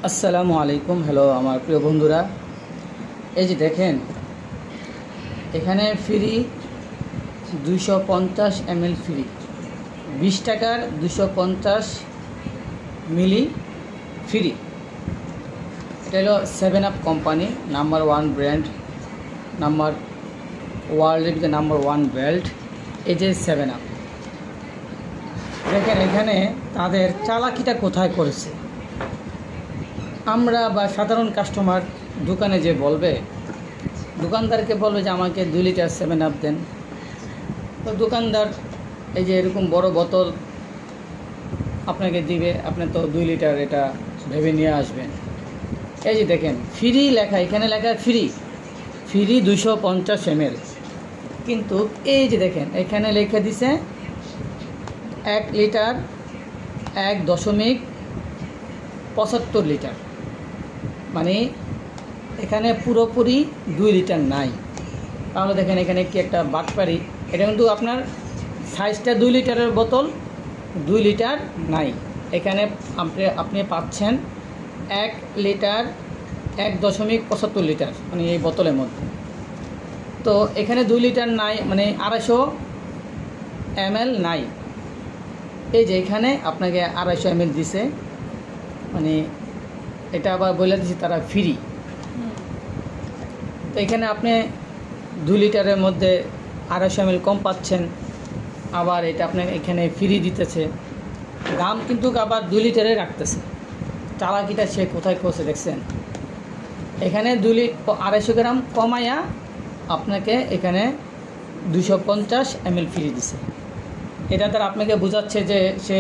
আসসালামু আলাইকুম। হ্যালো আমার প্রিয় বন্ধুরা, এই যে দেখেন এখানে ফ্রি 250 ml ফ্রি, 20 টাকার 250 মিলি ফ্রি। এটা হলো 7 আপ কোম্পানি, নাম্বার 1 ব্র্যান্ড, ওয়ার্ল্ডের ভিতরে নাম্বার 1 বেল্ট। এই যে 7 আপ, দেখেন এখানে তাদের চালাকিটা কোথায় করেছে। আমরা বা সাধারণ কাস্টমার দোকানে যে বলবে, দোকানদারকে বলবে যে আমাকে 2 লিটার 7 আপ দেন, তো দোকানদার এই যে এরকম বড় বোতল আপনাকে দিবে, আপনি তো 2 লিটার এটা ভেবে নিয়ে আসবেন। এই যে দেখেন ফ্রি লেখা, এখানে লেখা ফ্রি 250 ml, কিন্তু এই যে দেখেন এখানে লিখে দিছে 1 লিটার 1.75 লিটার, মানে এখানে পুরোপুরি 2 লিটার নাই। তাহলে দেখেন এখানে কি একটা বাটপারি। এটা কিন্তু আপনার সাইজটা 2 লিটারের বোতল, 2 লিটার নাই। এখানে আপনি পাচ্ছেন 1 লিটার 1.75 লিটার, মানে এই বোতলের মধ্যে। তো এখানে 2 লিটার নাই, মানে 250 ml নাই। এই যে এখানে আপনাকে 250 ml দিছে, মানে এটা আবার বলে দিচ্ছি তারা ফ্রি। তো এখানে আপনি 2 লিটারের মধ্যে 250 ml কম পাচ্ছেন, আবার এটা আপনাকে এখানে ফ্রি দিতেছে। দাম কিন্তু আবার 2 লিটারে রাখতেছে। চালাকিটা সে কোথায় করছে দেখছেন। এখানে 250 গ্রাম কমাইয়া আপনাকে এখানে 250 ml ফ্রি দিছে। এটা তারা আপনাকে বোঝাচ্ছে যে সে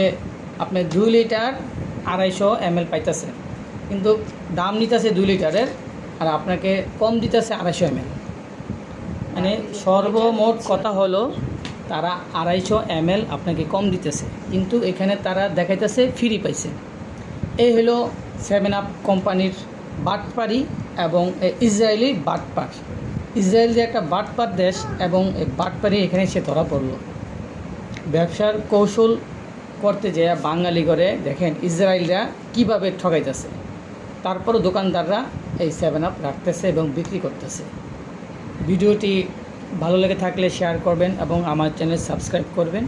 আপনি 2 লিটার 250 ml পাইতেছে, কিন্তু দাম নিতেছে 2 লিটারের, আর আপনাকে কম দিতেছে 250 ml। মানে সর্বমোট কথা হলো তারা 250 ml আপনাকে কম দিতেছে, কিন্তু এখানে তারা দেখাইতেছে ফ্রি পাইছে। এই হলো 7 আপ কোম্পানির বাটপারি এবং ইসরায়েলি বাটপার। ইসরায়েল যে একটা বাটপার দেশ, এবং এই বাটপারি এখানে সে ধরা পড়ল। ব্যবসার কৌশল করতে যেয়ে বাঙালি করে দেখেন ইসরায়েলরা কীভাবে ঠকাইতেছে। তারপরও দোকানদাররা এই 7 আপ রাখতেছে এবং বিক্রি করতেছে। ভিডিওটি ভালো লেগে থাকলে শেয়ার করবেন এবং আমার চ্যানেল সাবস্ক্রাইব করবেন।